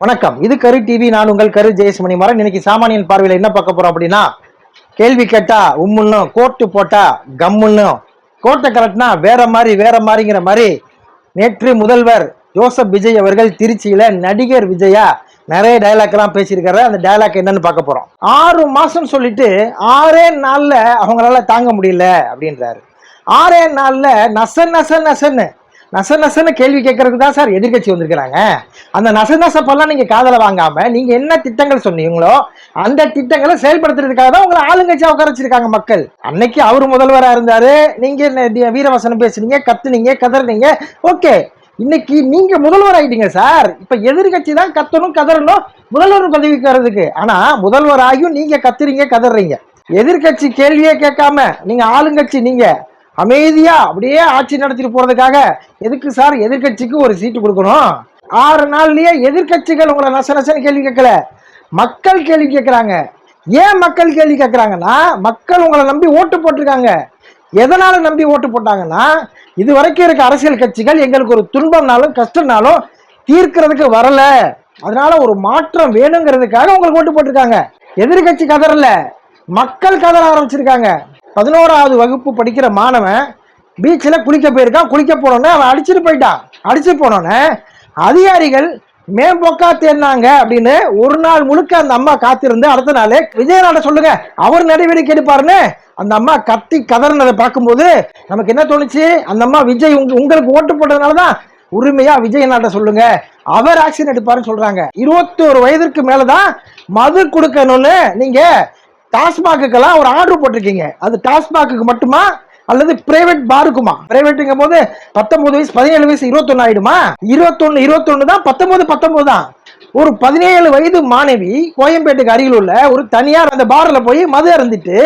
வணக்கம். இது கரு டிவி. நான் உங்கள் கரு ஜெயசுமணி மாறன். இன்னைக்கு சாமானியன் பார்வையில் என்ன பார்க்க போறோம் அப்படின்னா, கேள்வி கேட்டா உம்முன்னும், கோட்டு போட்டா கம்முன்னும், கோட்டை கலட்டினா வேற மாதிரிங்கிற மாதிரி நேற்று முதல்வர் ஜோசப் விஜய் அவர்கள் திருச்சியில நடிகர் விஜயா நிறைய டைலாக் எல்லாம் பேசியிருக்காரு. அந்த டைலாக் என்னன்னு பார்க்க போறோம். 6 மாசம் சொல்லிட்டு 6 நாள்ல அவங்களால தாங்க முடியல அப்படின்றாரு. 6 நாள்ல நசன்னு கேள்வி கேட்கறதுக்கு தான் சார் எதிர்கட்சி வந்திருக்கிறாங்க. அந்த நசப்பெல்லாம் நீங்க காதல வாங்காம நீங்க என்ன திட்டங்கள் சொன்னீங்களோ அந்த திட்டங்களை செயல்படுத்துறதுக்காக தான் உங்களை ஆளுங்கட்சியா உட்காரச்சிருக்காங்க மக்கள். அன்னைக்கு அவரு முதல்வரா இருந்தாரு, நீங்க வீரவசனம் பேசுனீங்க, கத்துனீங்க, கதறினீங்க. ஓகே, இன்னைக்கு நீங்க முதல்வர் ஆயிட்டீங்க சார். இப்ப எதிர்கட்சி தான் கத்தணும் கதறணும் முதல்வர் பதவிக்கு வர்றதுக்கு. ஆனா முதல்வர் ஆகியும் நீங்க கத்துறீங்க கதறீங்க. எதிர்கட்சி கேள்வியே கேட்காம நீங்க ஆளுங்கட்சி நீங்க அமைதியா அப்படியே ஆட்சி நடத்திட்டு போறதுக்காக எதுக்கு சார் எதிர்கட்சிக்கு ஒரு சீட்டு கொடுக்கணும்? 6 நாள்லயே எதிர்கட்சிகள் உங்களை நசன்னு கேள்வி கேட்கல, மக்கள் கேள்வி கேட்கிறாங்க. ஏன் மக்கள் கேள்வி கேட்கிறாங்கன்னா, மக்கள் உங்களை நம்பி ஓட்டு போட்டிருக்காங்க. எதனால நம்பி ஓட்டு போட்டாங்கன்னா, இது வரைக்கும் இருக்க அரசியல் கட்சிகள் எங்களுக்கு ஒரு துன்பம்னாலும் கஷ்டம்னாலும் தீர்க்கிறதுக்கு வரல, அதனால ஒரு மாற்றம் வேணுங்கிறதுக்காக உங்களுக்கு ஓட்டு போட்டிருக்காங்க. எதிர்கட்சி கதறல, மக்கள் கதற ஆரம்பிச்சிருக்காங்க. 11வது வகுப்பு படிக்கிற மாணவன் பீச்சில் குளிக்க போயிருக்கான். குளிக்க போனோன்னு அவன் அடிச்சுட்டு போனோன்னு அதிகாரிகள் மேம்போக்கா தேர்னாங்க அப்படின்னு ஒரு நாள் முழுக்க அந்த அம்மா காத்திருந்து அடுத்த நாள் விஜயநாட சொல்லுங்க அவர் நடவடிக்கை எடுப்பாருன்னு அந்த அம்மா கத்தி கதறினதை பார்க்கும்போது நமக்கு என்ன தோணுச்சு? அந்த அம்மா விஜய் உங்களுக்கு ஓட்டு போட்டதுனாலதான் உரிமையா விஜயநாட்ட சொல்லுங்க, அவர் ஆக்ஷன் எடுப்பாருன்னு சொல்றாங்க. 21 வயதிற்கு மேலதான் மது கொடுக்கணும்னு நீங்க டாஸ்மாக்குக்கெல்லாம் ஒரு ஆர்டர் போட்டிருக்கீங்க. அது டாஸ்மாக்கு மட்டுமா அல்லது பிரைவேட் பாருக்குமா? பிரைவேட்டுங்கும் போது 19 வயசு 17 வயசு 21 ஆயிடுமா? 21 தான், 19 தான். ஒரு 17 வயது மாணவி கோயம்பேட்டுக்கு அருகில் உள்ள ஒரு தனியார் அந்த பார்ல போய் மது அருந்திட்டு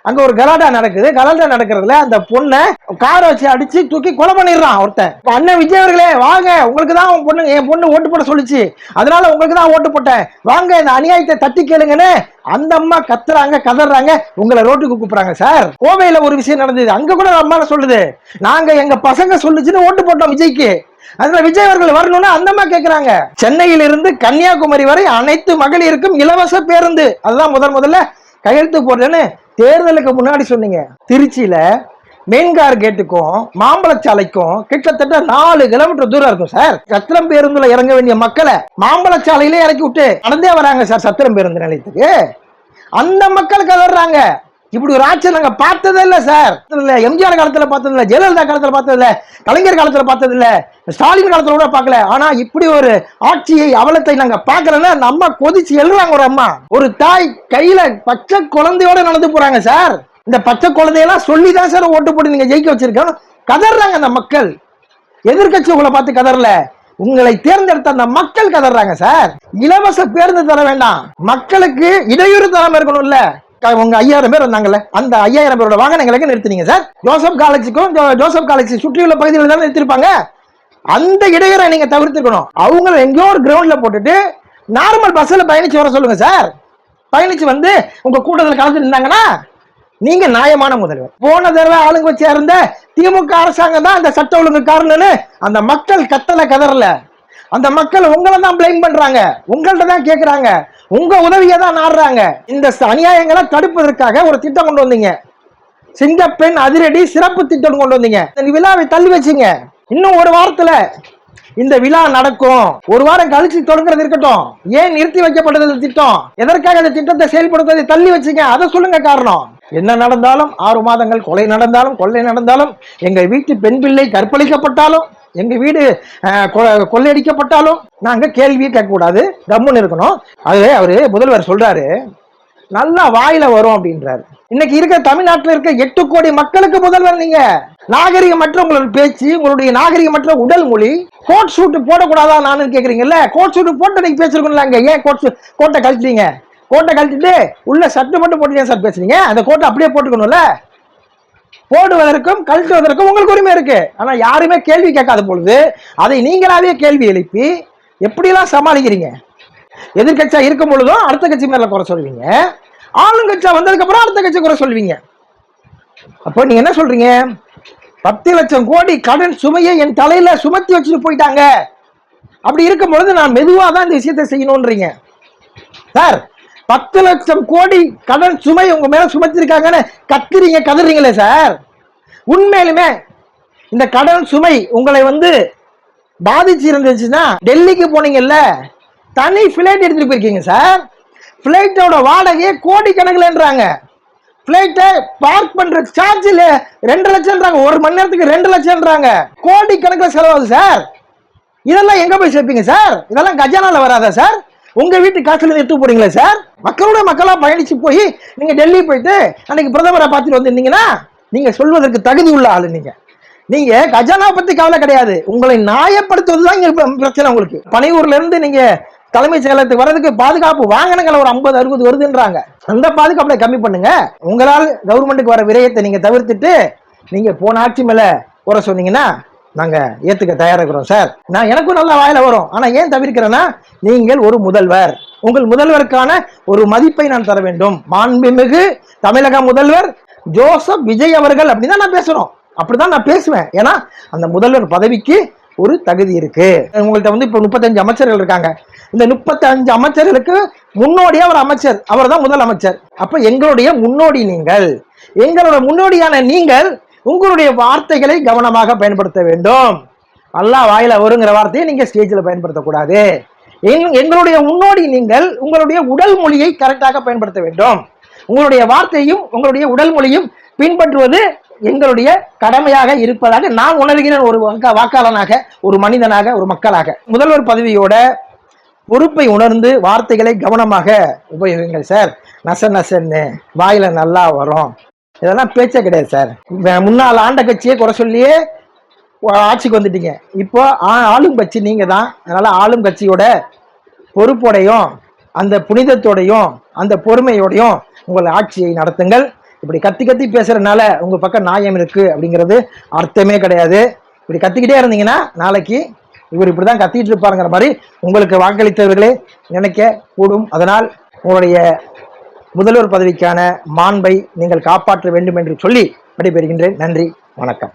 அங்க ஒரு கலாட்டா நடக்கிறதுல அந்த பொண்ணை காரை வச்சு அடிச்சு தூக்கி கொலை பண்ணிடுறான் ஒருத்தன். அண்ணன் விஜய் அவர்களே வாங்க, உங்களுக்கு தான் என் பொண்ணு ஓட்டு போட சொல்லிச்சு, அதனால உங்களுக்கு தான் ஓட்டு போட்டேன், வாங்க இந்த அநியாயத்தை தட்டி கேளுங்கன்னு அந்த அம்மா கத்துறாங்க கதறாங்க, உங்களை ரோட்டுக்கு கூப்பிடுறாங்க. சார், கோவையில ஒரு விஷயம் நடந்தது, அங்க கூட அம்மா சொல்லுது, நாங்க எங்க பசங்க சொல்லுச்சுன்னு ஓட்டு போட்டோம் விஜய்க்கு, அதனால விஜய் அவர்கள் வரணும்னு அந்த அம்மா கேட்கிறாங்க. சென்னையிலிருந்து கன்னியாகுமரி வரை அனைத்து மகளிருக்கும் இலவச பேருந்து, அதுதான் முதல்ல கையெழுத்து போடுறேன்னு தேர்தலுக்கு முன்னாடி சொன்னீங்க. திருச்சியில மெயின்கார் கேட்டுக்கும் மாம்பழச்சாலைக்கும் கிட்டத்தட்ட 4 கிலோமீட்டர் தூரம் இருக்கும் சார். சத்திரம் பேருந்துல இறங்க வேண்டிய மக்களை மாம்பழச்சாலையிலே இறக்கி விட்டு நடந்தே வராங்க சார் சத்திரம் பேருந்து நிலையத்துக்கு. அந்த மக்கள் கதறாங்க. இப்படி ஒரு ஆட்சி நாங்க பார்த்ததே இல்லை சார். எம்ஜிஆர் காலத்துல பார்த்தது இல்லை, ஜெயலலிதா காலத்துல பார்த்தது இல்லை, கலைஞர் காலத்துல பார்த்தது இல்லை, ஸ்டாலின் காலத்துல கூட பார்க்கல. ஆனா இப்படி ஒரு ஆட்சியை அவலத்தை நாங்க பார்க்கலன்னா அந்த அம்மா கொதிச்சு எழுறாங்க. ஒரு அம்மா, ஒரு தாய் கையில பச்சை குழந்தையோட நடந்து போறாங்க சார். இந்த பச்சை குழந்தையெல்லாம் சொல்லிதான் சார் ஓட்டு போட்டு நீங்க ஜெயிக்க வச்சிருக்கோம். கதறாங்க அந்த மக்கள். எதிர்கட்சி உங்களை பார்த்து கதறல, உங்களை தேர்ந்தெடுத்த அந்த மக்கள் கதறாங்க சார். இலவச பேருந்து தர வேண்டாம், மக்களுக்கு இடையூறு தராம இருக்கணும்ல. உங்க 5000 பேர் வந்தாங்கல்ல, அந்த 5000 பேரோட வாகனங்களுக்கு நிறுத்தினீங்க சார். ஜோசப் காலேஜ் சுற்றியுள்ள பகுதிகளில் தான் நிறுத்திருப்பாங்க. அந்த இடையூறை நீங்க தவிர்த்துக்கணும். அவங்க எங்கேயோ ஒரு கிரவுண்ட்ல போட்டுட்டு நார்மல் பஸ்ல பயணிச்சு வர சொல்லுங்க சார். பயணிச்சு வந்து உங்க கூட்டத்தில் கலந்து நின்றாங்கன்னா நீங்க நியாயமான முதல்வர். போன தடவை ஆளுங்க வச்சு இருந்த திமுக அரசாங்கம் தான் அந்த சட்ட ஒழுங்கு காரணம்னு அந்த மக்கள் கதறல. அந்த மக்கள் உங்களை தான் பிளேம் பண்றாங்க, உங்கள்ட்ட தான் கேட்கிறாங்க, உங்க உதவியை தான் நாடுறாங்க. இந்த அநியாயங்களை தடுப்பதற்காக ஒரு திட்டம் கொண்டு வந்தீங்க. சிங்கப்பெண் அதிரடி சிறப்பு திட்டம் கொண்டு வந்தீங்க. இந்த விழாவை தள்ளி வச்சீங்க. இன்னும் ஒரு வாரத்துல இந்த விழா நடக்கும். ஒரு வாரம் கழிச்சு தொடங்குறது இருக்கட்டும். ஏன் நிறுத்தி வைக்கப்பட்டது திட்டம்? எதற்காக இந்த திட்டத்தை செயல்படுத்துவதை தள்ளி வச்சீங்க? அதை சொல்லுங்க காரணம். என்ன நடந்தாலும் 6 மாதங்கள் கொலை நடந்தாலும் எங்கள் வீட்டு பெண் பிள்ளை கற்பழிக்கப்பட்டாலும் எங்க வீடு கொள்ளையடிக்கப்பட்டாலும் நாங்க கேள்வியே கேட்க கூடாது, கம்முன்னு இருக்கணும். அது அவரு முதல்வர் சொல்றாரு, நல்லா வாயில வரும் அப்படின்றாரு. இன்னைக்கு இருக்க தமிழ்நாட்டில் இருக்க 8 கோடி மக்களுக்கு முதல்வர் நீங்க. நாகரிகமற்ற உங்களோட பேச்சு, உங்களுடைய நாகரிகமற்ற உடல் மொழி. கோட் சூட்டு போடக்கூடாதா நான் கேக்குறீங்கல்ல, கோட் சூட்டு போட்டு நீங்க பேசிருக்கீங்களா? ஏன் கோட்டை கழிச்சிட்டீங்க? கோட்டை கழிச்சிட்டு உள்ள சட்டு மட்டும் போட்டு சார் பேசுறீங்க. அந்த கோட்டை அப்படியே போட்டுக்கணும்ல. போடுவதற்கும் கழட்டுவதற்கும் உங்களுக்கு உரிமை இருக்கு. ஆனா யாருமே கேள்வி கேட்காத பொழுது அதை நீங்களாவே கேள்வி எழுப்பி எப்படிலாம் சமாளிக்கிறீங்க? எதிர்கட்சியா இருக்கும் பொழுதும் அடுத்த கட்சி மேல குறை சொல்வீங்க, ஆளுங்கட்சியா வந்ததுக்கு அப்புறம் அடுத்த கட்சி குறை சொல்வீங்க. அப்போ நீங்க என்ன சொல்றீங்க? 10 லட்சம் கோடி கடன் சுமையை என் தலையில சுமத்தி வச்சுட்டு போயிட்டாங்க அப்படி இருக்கும் பொழுது நான் மெதுவா தான் இந்த விஷயத்தை செய்யணும்ன்றீங்க சார். 10 லட்சம் கோடி கடன் சுமை உங்க மேல சுமத்திருக்காங்கன்னு கதறீங்களே சார். உண்மையிலுமே இந்த கடன் சுமை உங்களை பாதிச்சு இருந்துச்சுன்னா டெல்லிக்கு போனீங்கல்ல, தனி பிளைட் எடுத்துட்டு போயிருக்கீங்க சார். பிளைட்டோட வாடகையே கோடி கணக்குலன்றாங்க. பிளைட்டை பார்க் பண்ற சார்ஜில் 2 லட்சம்ன்றாங்க, ஒரு மணி நேரத்துக்கு 2 லட்சம்ன்றாங்க. கோடி கணக்கில் செலவாகுது சார். இதெல்லாம் எங்க போய் சேர்ப்பீங்க சார்? இதெல்லாம் கஜானால வராதா சார்? உங்க வீட்டு காசுல எடுத்து போறீங்களா சார்? மக்களோட மக்களா பயணிச்சு போய் நீங்க டெல்லி போயிட்டு அன்னைக்கு பிரதமரை பார்த்துட்டு வந்திருந்தீங்கன்னா நீங்க சொல்வதற்கு தகுதி உள்ள ஆளு. நீங்க கஜானா பத்தி கவலை கிடையாது, உங்களை நியாயப்படுத்துவதுதான் இங்க பிரச்சனை. உங்களுக்கு பனையூர்ல இருந்து நீங்க தலைமைச் செயலகத்துக்கு வர்றதுக்கு பாதுகாப்பு வாகனங்கள் ஒரு 50-60 வருதுன்றாங்க. அந்த பாதுகாப்புல கம்மி பண்ணுங்க. உங்களால் கவர்மெண்ட்டுக்கு வர விரயத்தை நீங்க தவிர்த்துட்டு நீங்க போன ஆட்சி மேல குறை சொன்னீங்கன்னா நாங்க ஏத்துக்க தயாரா இருக்கிறோம் சார். நான் எனக்கும் நல்ல வாயில வரும். ஆனா ஏன் தவிர்க்கிறேன்னா, நீங்கள் ஒரு முதல்வர், உங்கள் முதல்வருக்கான ஒரு மதிப்பை நான் தர வேண்டும். மாண்புமிகு தமிழக முதல்வர் ஜோசப் விஜய் அவர்கள் அப்படிதான் நான் பேசுறோம், அப்படிதான் நான் பேசுவேன். ஏன்னா அந்த முதல்வர் பதவிக்கு ஒரு தகுதி இருக்கு. உங்கள்கிட்ட இப்ப 35 அமைச்சர்கள் இருக்காங்க. இந்த 35 அமைச்சர்களுக்கு முன்னோடியா ஒரு அமைச்சர், அவர் தான் முதல் அமைச்சர். அப்ப எங்களுடைய முன்னோடி நீங்கள், எங்களோட முன்னோடியான நீங்கள் உங்களுடைய வார்த்தைகளை கவனமாக பயன்படுத்த வேண்டும். அல்லா வாயில வருங்கிற வார்த்தையை நீங்க ஸ்டேஜில் பயன்படுத்தக்கூடாது. எங்களுடைய முன்னோடி நீங்கள் உங்களுடைய உடல் மொழியை கரெக்டாக பயன்படுத்த வேண்டும். உங்களுடைய வார்த்தையும் உங்களுடைய உடல் மொழியும் பின்பற்றுவது எங்களுடைய கடமையாக இருப்பதாக நான் உணர்கிறேன். ஒரு வாக்காளனாக, ஒரு மனிதனாக, ஒரு மக்களாக. முதல்வர் பதவியோட பொறுப்பை உணர்ந்து வார்த்தைகளை கவனமாக உபயோகிங்கள் சார். நசன்னு வாயில நல்லா வரும், இதெல்லாம் பேச்சே கிடையாது சார். முன்னாள் ஆண்ட கட்சியே குறை சொல்லியே ஆட்சிக்கு வந்துட்டீங்க. இப்போ ஆளும் கட்சி நீங்க தான். அதனால ஆளும் கட்சியோட பொறுப்போடையும் அந்த புனிதத்தோடையும் அந்த பொறுமையோடையும் உங்கள் ஆட்சியை நடத்துங்கள். இப்படி கத்தி பேசுறதுனால உங்க பக்கம் நியாயம் இருக்கு அப்படிங்கிறது அர்த்தமே கிடையாது. இப்படி கத்திக்கிட்டே இருந்தீங்கன்னா நாளைக்கு இவர் இப்படிதான் கத்திட்டு இருப்பாருங்கிற மாதிரி உங்களுக்கு வாக்களித்தவர்களே நினைக்க கூடும். அதனால் உங்களுடைய முதல்வர் பதவிக்கான மாண்பை நீங்கள் காப்பாற்ற வேண்டும் என்று சொல்லி விடைபெறுகின்றேன். நன்றி, வணக்கம்.